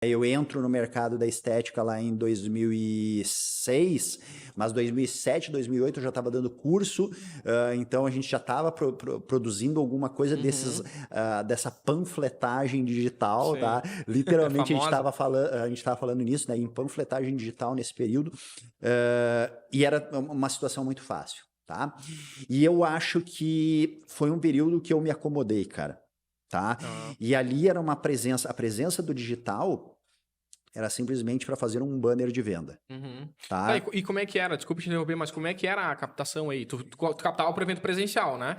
Eu entro no mercado da estética lá em 2006, mas 2007, 2008 eu já estava dando curso, então a gente já estava produzindo alguma coisa Uhum. dessa panfletagem digital, Sim. tá? Literalmente Famosa. a gente estava falando nisso, né? Em panfletagem digital nesse período, e era uma situação muito fácil, tá? E eu acho que foi um período que eu me acomodei, cara. Tá? Ah. E ali era a presença do digital era simplesmente para fazer um banner de venda, Uhum. Tá, tá? e como é que era? Desculpa te interromper, mas como é que era a captação aí? Tu captava pro evento presencial, né?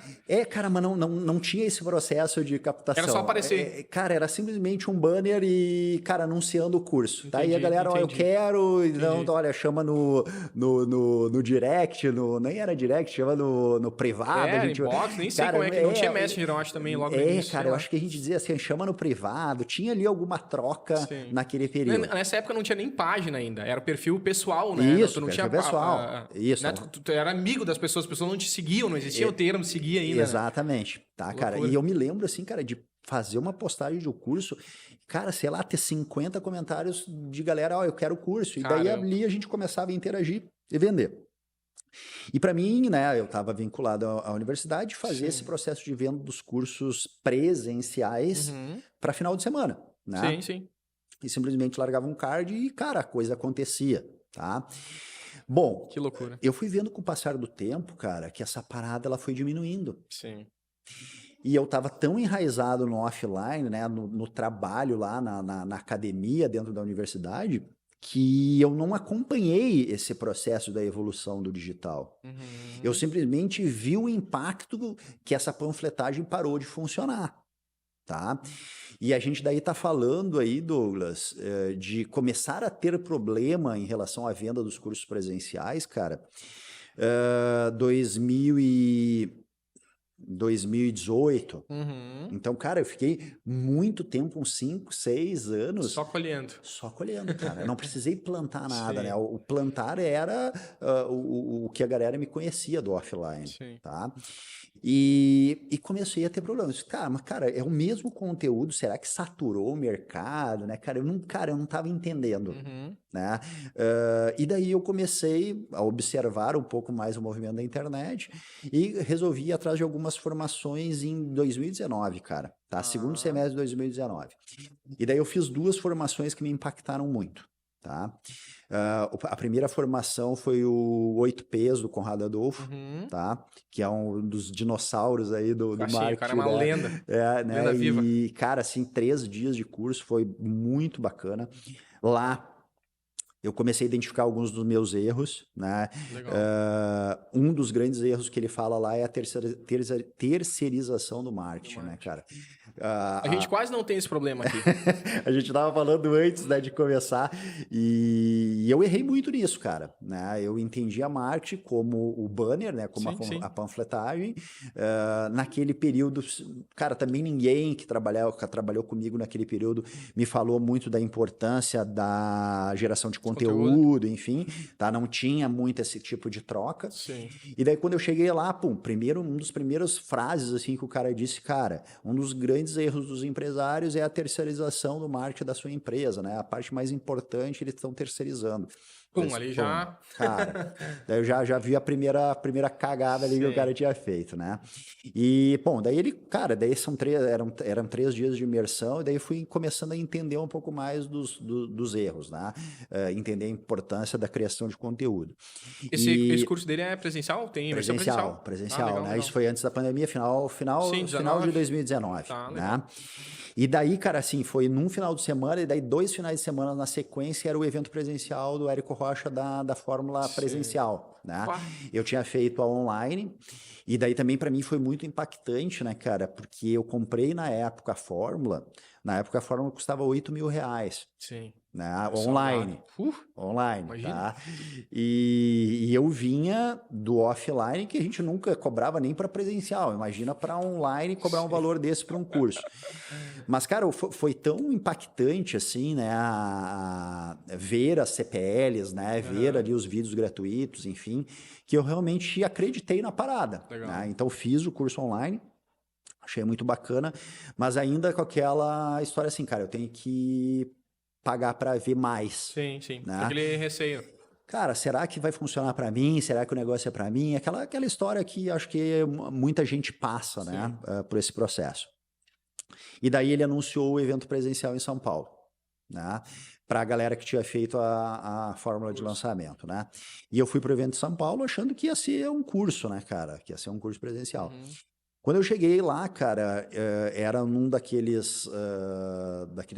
Cara, mas não tinha esse processo de Era só captação. aparecer. Cara, era simplesmente um banner e, cara, anunciando o curso, tá? E a Entendi, galera, ó, eu entendi, quero, então, entendi. olha, chama no direct, nem era direct, chama no privado, a É, gente, inbox, nem sei cara, como é que não tinha Messenger, eu acho também logo no início, sei cara, eu lá. acho que a gente dizia assim, chama no privado, tinha ali alguma troca Sim. naquele período. Nessa época não tinha nem página ainda, era perfil pessoal, né? Tu Isso, não tinha. perfil pessoal, Né? isso. Tu era amigo das pessoas não te seguiam, não existia o termo seguir ainda, né? Exatamente, tá, Que cara? E loucura. eu me lembro, assim, cara, de fazer uma postagem de um curso, cara, sei lá, ter 50 comentários de galera, ó, eu quero o curso. E daí Caramba. ali a gente começava a interagir e vender. E para mim, né, eu estava vinculado à universidade, fazer esse Sim. processo de venda dos cursos presenciais Uhum. para final de semana, né? Sim, sim. E simplesmente largava um card e, cara, a coisa acontecia, tá? Bom, Que loucura. eu fui vendo com o passar do tempo, cara, que essa parada ela foi diminuindo. Sim. E eu estava tão enraizado no offline, né, no trabalho lá na academia dentro da universidade, que eu não acompanhei esse processo da evolução do digital. Eu Uhum. simplesmente vi o impacto que essa panfletagem parou de funcionar, tá? E a gente daí está falando aí, Douglas, de começar a ter problema em relação à venda dos cursos presenciais, cara. 2018. Uhum. Então, cara, eu fiquei muito tempo, uns 5, 6 anos, Só colhendo. só colhendo, cara. Eu não precisei plantar nada, né? Sim, O plantar era o que a galera me conhecia do offline, sim. tá? E comecei a ter problemas. Cara, mas, cara, é o mesmo conteúdo, será que saturou o mercado, né? Cara, eu não tava entendendo. Uhum. Né? E daí eu comecei a observar um pouco mais o movimento da internet e resolvi ir atrás de algumas formações em 2019, cara, tá? Segundo Ah, semestre de 2019. E daí eu fiz duas formações que me impactaram muito, tá? A primeira formação foi o 8Ps do Conrado Adolfo, uhum. tá? Que é um dos dinossauros aí do Achei, o cara é marketing, uma né? lenda. Né? Lenda viva. E, cara, assim, 3 dias de curso foi muito bacana. Lá eu comecei a identificar alguns dos meus erros, né? Legal. Um dos grandes erros que ele fala lá é a terceirização do Do marketing, né, marketing. cara? A gente Ah, quase não tem esse problema aqui. a gente estava falando antes, né, de começar, e eu errei muito nisso, cara, né? Eu entendi a marketing como o banner, né, como Sim, a sim. panfletagem. Naquele período, cara, também ninguém que trabalhou comigo naquele período me falou muito da importância da geração de Esse conteúdo. conteúdo, enfim, tá? Não tinha muito esse tipo de troca. Sim. E daí quando eu cheguei lá, pum, um dos primeiros frases assim que o cara disse, cara, um dos grandes erros dos empresários é a terceirização do marketing da sua empresa, né? A parte mais importante eles estão terceirizando. Falei Pum, assim, ali pum, já. cara, daí eu já vi a primeira cagada ali que o Sim. cara tinha feito, né? E, bom, daí ele, cara, daí eram 3 dias de imersão, e daí eu fui começando a entender um pouco mais dos erros, né? Entender a importância da criação de conteúdo. Esse E curso dele é presencial? Tem imersão presencial, presencial. Ah, presencial, legal, né? Isso legal. foi antes da pandemia, final, Sim, final, final de 19. 2019, Tá, né? legal. E daí, cara, assim, foi num final de semana, e daí 2 finais de semana na sequência era o evento presencial do Érico Rocha da Fórmula Sim. presencial, né? Pá. Eu tinha feito a online, e daí também para mim foi muito impactante, né, cara? Porque eu comprei na época a Fórmula custava R$ 8.000, Sim. né? É salgado. Online. Online, Imagina. tá? E eu vinha do offline que a gente nunca cobrava nem para presencial. Imagina para online cobrar um Sim. valor desse para um curso. Mas, cara, foi tão impactante assim, né? A ver as CPLs, né? Ver Aham. ali os vídeos gratuitos, enfim, que eu realmente acreditei na parada, né? Legal. Então, fiz o curso online. Achei muito bacana, mas ainda com aquela história assim, cara, eu tenho que pagar para ver mais. Sim, sim. Né? Aquele receio. Cara, será que vai funcionar para mim? Será que o negócio é para mim? Aquela história que acho que muita gente passa, né, por esse processo. E daí ele anunciou o evento presencial em São Paulo, né, para a galera que tinha feito a fórmula de lançamento, né? E eu fui para o evento de São Paulo achando que ia ser um curso, né, cara? Que ia ser um curso presencial. Quando eu cheguei lá, cara, era num daqueles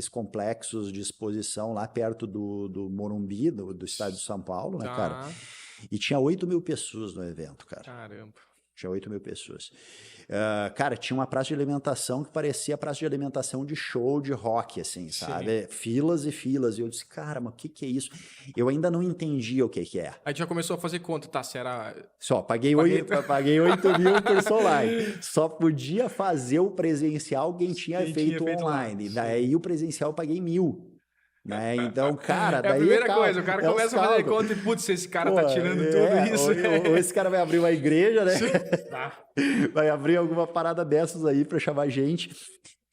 complexos de exposição lá perto do Morumbi, do estádio de São Paulo, né, cara? E tinha 8.000 pessoas no evento, cara. Caramba. Tinha 8.000 pessoas. Cara, tinha uma praça de alimentação que parecia praça de alimentação de show de rock, assim, sabe? Filas e filas. E eu disse, cara, mas o que é isso? Eu ainda não entendia o que é. Aí já começou a fazer conta, tá? Se era... Só, paguei 8.000 curso online. Só podia fazer o presencial quem tinha feito online. Daí o presencial eu paguei 1.000. Né? Então, cara, é a primeira coisa, o cara começa a fazer conta e, putz, esse cara tá tirando tudo isso. Ou esse cara vai abrir uma igreja, né? Vai abrir alguma parada dessas aí pra chamar gente.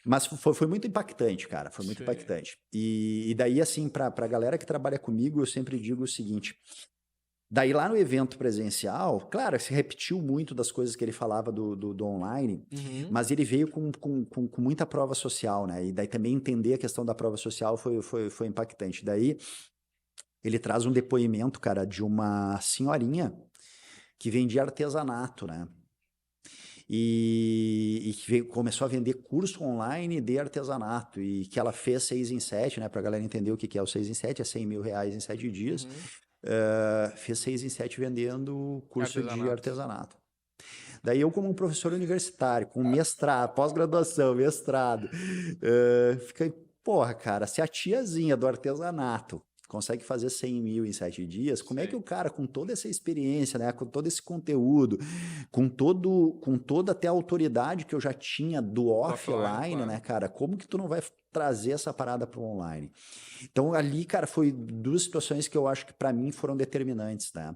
Mas foi muito impactante, cara, foi muito impactante. E daí, assim, pra galera que trabalha comigo, eu sempre digo o seguinte... Daí lá no evento presencial, claro, se repetiu muito das coisas que ele falava do online, mas ele veio com muita prova social, né? E daí também entender a questão da prova social foi impactante. Daí ele traz um depoimento, cara, de uma senhorinha que vendia artesanato, né? E que começou a vender curso online de artesanato e que ela fez 6 em 7, né? Pra galera entender o que é o 6 em 7, é 100 mil reais em 7 dias. Fez 6 em 7 vendendo curso de artesanato. Daí eu, como um professor universitário, com mestrado, pós-graduação, mestrado, fiquei, porra, cara, se a tiazinha do artesanato consegue fazer 100 mil em 7 dias, como é que o cara, com toda essa experiência, né, com todo esse conteúdo, com toda até a autoridade que eu já tinha do offline, claro, né, cara, como que tu não vai trazer essa parada para o online? Então ali, cara, foi 2 situações que eu acho que para mim foram determinantes, né?